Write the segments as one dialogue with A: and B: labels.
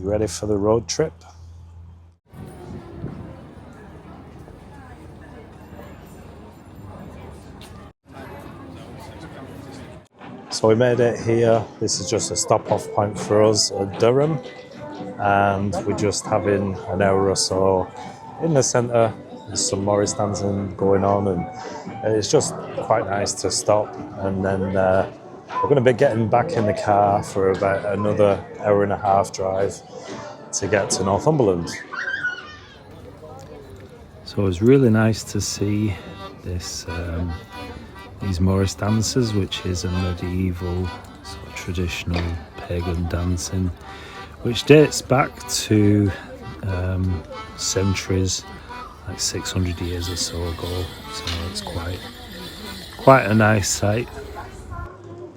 A: You ready for the road trip? So we made it here. This is just a stop-off point for us at Durham, and we're just having an hour or so in the centre. There's some Morris dancing going on, and it's just quite nice to stop. And then we're going to be getting back in the car for about another hour and a half drive to get to Northumberland. So it was really nice to see this these Morris dances, which is a medieval sort of traditional pagan dancing, which dates back to centuries, like 600 years or so ago. So it's quite a nice sight.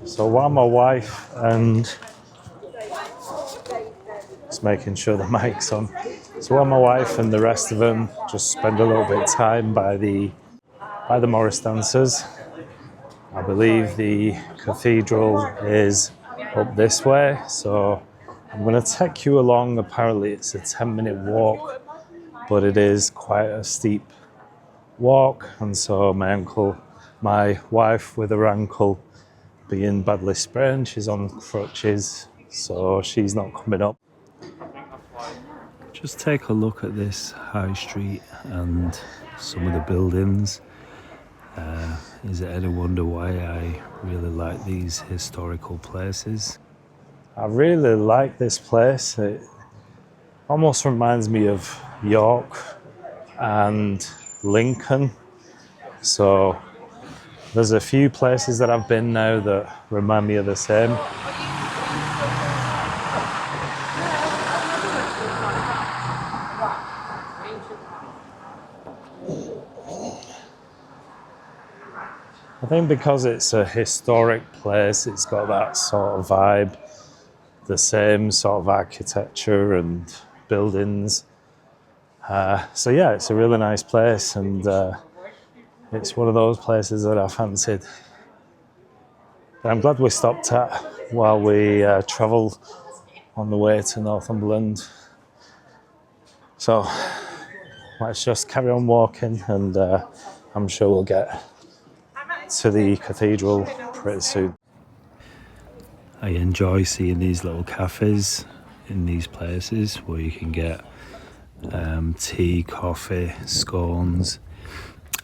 A: So while my wife and just making sure the mic's on. So while my wife and the rest of them just spend a little bit of time by the Morris dancers, I believe the cathedral is up this way, so I'm going to take you along. Apparently it's a 10-minute walk, but it is quite a steep walk, and so my wife with her ankle being badly sprained, she's on crutches, so she's not coming up. Just take a look at this high street and some of the buildings. Is it any wonder why I really like these historical places? I really like this place. It almost reminds me of York and Lincoln. So there's a few places that I've been now that remind me of the same. I think because it's a historic place, it's got that sort of vibe, the same sort of architecture and buildings. So yeah, it's a really nice place, and it's one of those places that I fancied. But I'm glad we stopped at while we travelled on the way to Northumberland. So let's just carry on walking, and I'm sure we'll get to the cathedral pretty soon. I enjoy seeing these little cafes in these places where you can get tea, coffee, scones.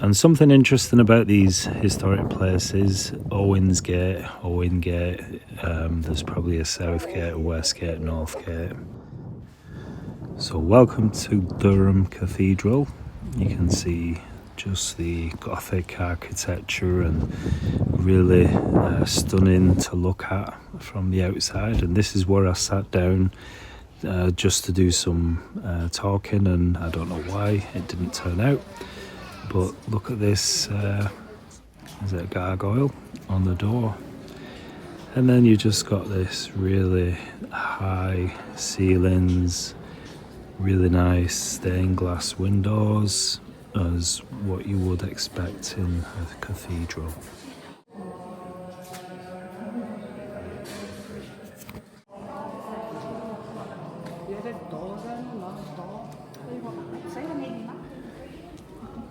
A: And something interesting about these historic places, Owen Gate, there's probably a South Gate, a West Gate, North Gate. So welcome to Durham Cathedral. You can see just the Gothic architecture and really stunning to look at from the outside. And this is where I sat down just to do some talking, and I don't know why it didn't turn out. But look at this, is it a gargoyle on the door? And then you just got this really high ceilings, really nice stained glass windows, as what you would expect in a cathedral.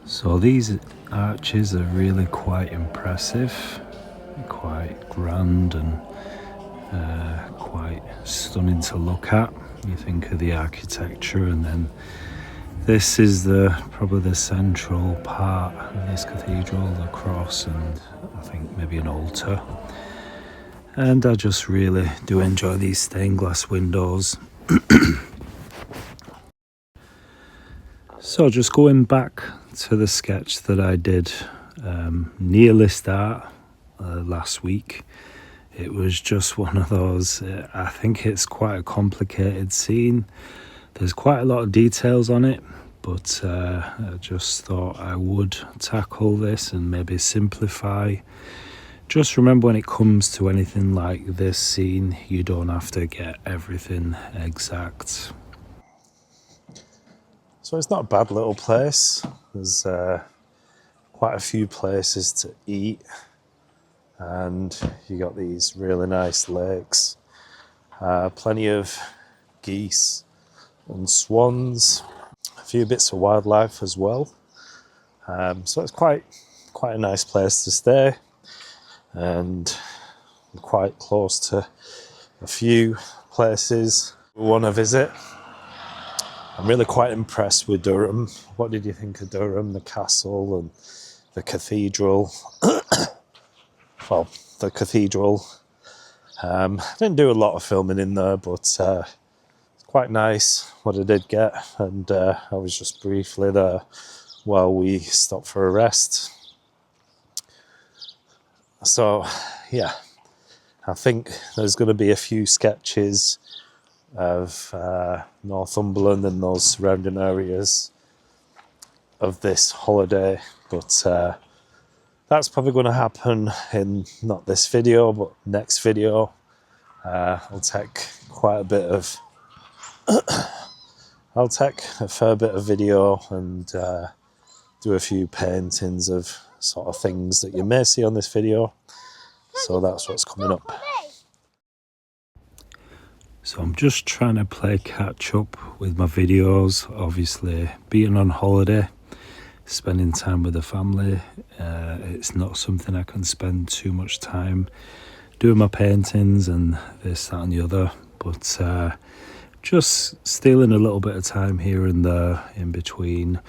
A: So these arches are really quite impressive, quite grand, and quite stunning to look at. You think of the architecture, and then this is probably the central part of this cathedral, the cross, and I think maybe an altar. And I just really do enjoy these stained glass windows. So just going back to the sketch that I did nearly start last week, it was just one of those, I think it's quite a complicated scene. There's quite a lot of details on it, but I just thought I would tackle this and maybe simplify. Just remember, when it comes to anything like this scene, you don't have to get everything exact. So it's not a bad little place. There's quite a few places to eat, and you got these really nice lakes, plenty of geese and swans, a few bits of wildlife as well. So it's quite a nice place to stay, and quite close to a few places we want to visit. I'm really quite impressed with Durham. What did you think of Durham? The castle and the cathedral. Well, the cathedral. I didn't do a lot of filming in there, but it's quite nice what I did get. And I was just briefly there while we stopped for a rest. So, yeah, I think there's going to be a few sketches of Northumberland and those surrounding areas of this holiday, but that's probably going to happen in not this video but next video. I'll take a fair bit of video and do a few paintings of sort of things that you may see on this video. So that's what's coming up. So I'm just trying to play catch up with my videos. Obviously, being on holiday, spending time with the family, it's not something I can spend too much time doing my paintings and this, that and the other. But just stealing a little bit of time here and there in between.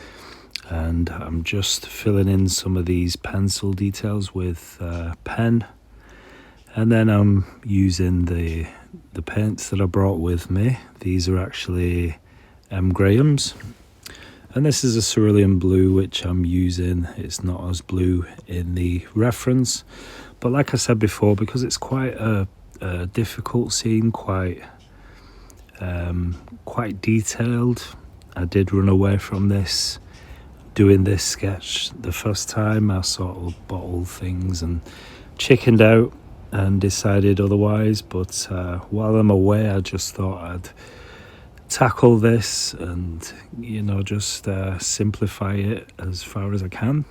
A: And I'm just filling in some of these pencil details with pen. And then I'm using the paints that I brought with me. These are actually M. Graham's. And this is a cerulean blue, which I'm using. It's not as blue in the reference. But like I said before, because it's quite a difficult scene, quite detailed, I did run away from this. Doing this sketch the first time, I sort of bottled things and chickened out and decided otherwise. But while I'm away, I just thought I'd tackle this and, you know, just simplify it as far as I can.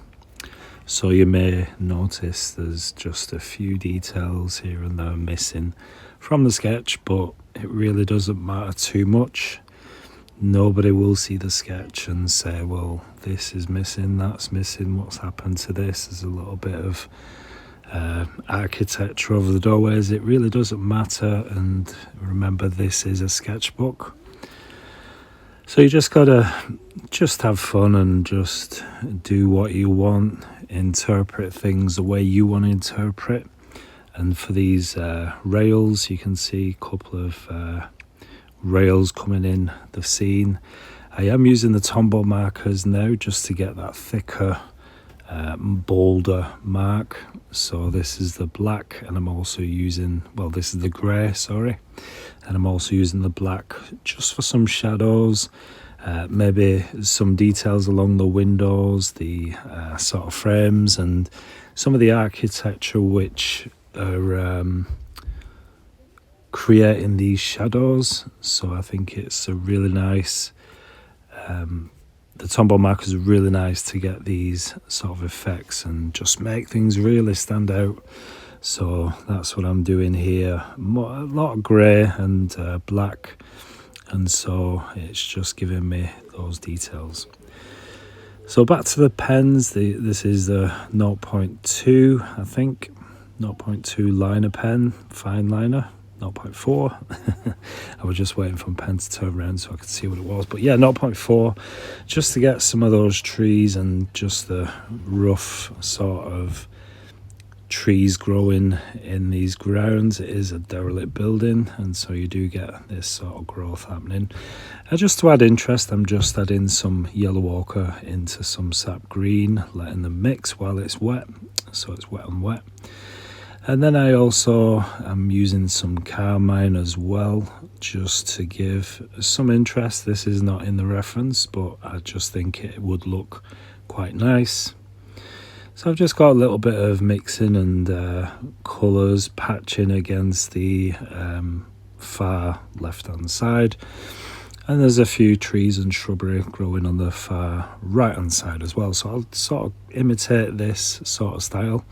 A: So you may notice there's just a few details here and there missing from the sketch, but it really doesn't matter too much. Nobody will see the sketch and say, well, this is missing, that's missing, what's happened to this? There's a little bit of architecture over the doorways. It really doesn't matter. And remember, this is a sketchbook. So you just gotta just have fun and just do what you want, interpret things the way you want to interpret. And for these rails, you can see a couple of rails coming in the scene. I am using the Tombow markers now just to get that thicker, bolder mark. So this is the black, and I'm also using, well, this is the grey, sorry. And I'm also using the black just for some shadows, maybe some details along the windows, the sort of frames, and some of the architecture which are creating these shadows. So I think it's a really nice, the Tombow markers are really nice to get these sort of effects and just make things really stand out. So that's what I'm doing here. A lot of grey and black, and so it's just giving me those details. So back to the pens. This is the 0.2, I think, 0.2 liner pen, fine liner. 0.4. I was just waiting for the pen to turn around so I could see what it was. But yeah, 0.4, just to get some of those trees and just the rough sort of trees growing in these grounds. It is a derelict building, and so you do get this sort of growth happening. Just to add interest, I'm just adding some yellow ochre into some sap green, letting them mix while it's wet, so it's wet and wet. And then I also am using some carmine as well, just to give some interest. This is not in the reference, but I just think it would look quite nice. So I've just got a little bit of mixing and colours patching against the far left-hand side. And there's a few trees and shrubbery growing on the far right-hand side as well. So I'll sort of imitate this sort of style.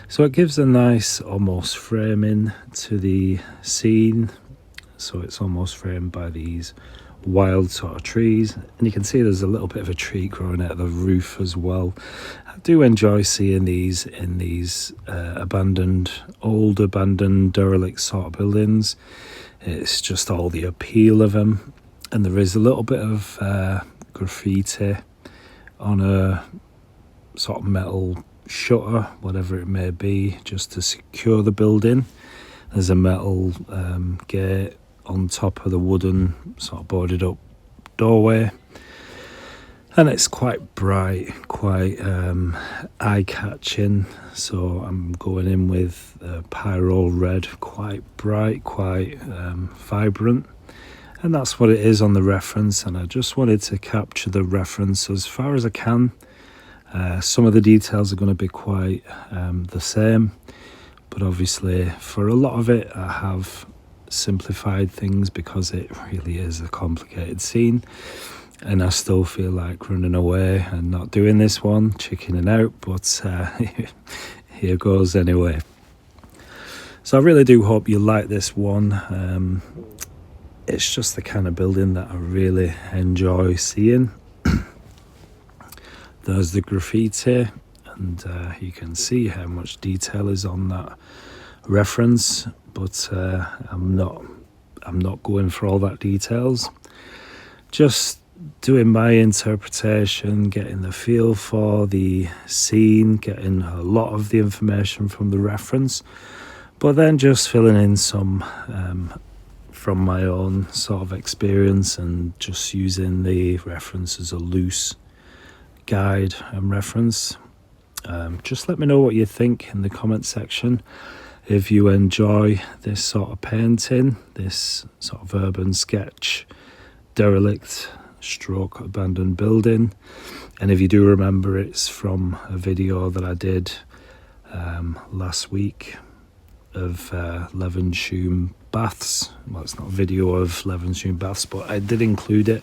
A: So it gives a nice almost framing to the scene. so it's almost framed by these wild sort of trees, and you can see there's a little bit of a tree growing out of the roof as well. I do enjoy seeing these in these old abandoned derelict sort of buildings. It's just all the appeal of them, and there is a little bit of graffiti on a sort of metal shutter, whatever it may be, just to secure the building. There's a metal gate on top of the wooden sort of boarded up doorway, and it's quite bright, quite eye-catching, so I'm going in with pyro red, quite bright, quite vibrant, and that's what it is on the reference. And I just wanted to capture the reference as far as I can. Some of the details are going to be quite the same, but obviously for a lot of it I have simplified things because it really is a complicated scene, and I still feel like running away and not doing this one, chickening out, but here goes anyway. So I really do hope you like this one. It's just the kind of building that I really enjoy seeing. There's the graffiti, and you can see how much detail is on that reference, but I'm not going for all that details, just doing my interpretation, getting the feel for the scene, getting a lot of the information from the reference, but then just filling in some from my own sort of experience, and just using the reference as a loose guide and reference. Just let me know what you think in the comment section. If you enjoy this sort of painting, this sort of urban sketch, derelict stroke abandoned building, and if you do remember, it's from a video that I did last week of Levenshulme baths. Well, it's not a video of Levenshulme baths, but I did include it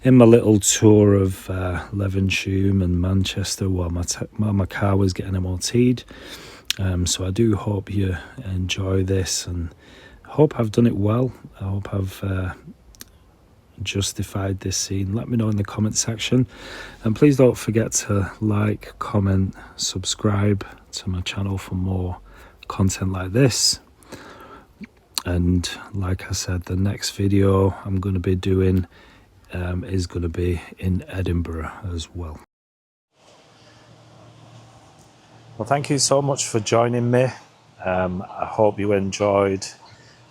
A: in my little tour of Levenshulme and Manchester while my car was getting MOT'd. So I do hope you enjoy this, and hope I've done it well. I hope I've justified this scene. Let me know in the comment section, and please don't forget to like, comment, subscribe to my channel for more content like this. And like I said, the next video I'm going to be doing is going to be in Edinburgh as well. Well, thank you so much for joining me. I hope you enjoyed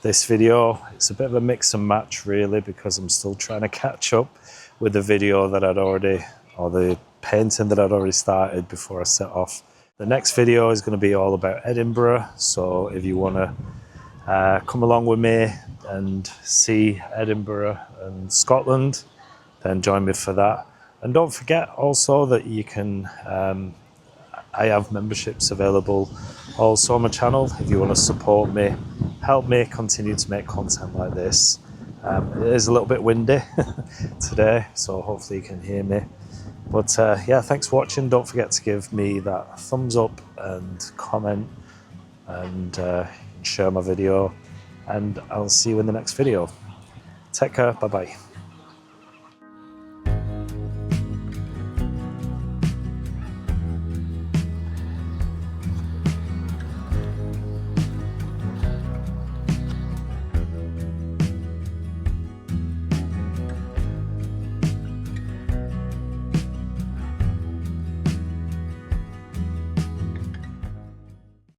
A: this video. It's a bit of a mix and match really, because I'm still trying to catch up with the video that the painting that I'd already started before I set off. The next video is going to be all about Edinburgh, so if you want to come along with me and see Edinburgh and Scotland, then join me for that. And don't forget also that you can I have memberships available also on my channel if you want to support me, help me continue to make content like this. It is a little bit windy today, so hopefully you can hear me. But yeah, thanks for watching. Don't forget to give me that thumbs up and comment, and share my video, and I'll see you in the next video. Take care, bye bye.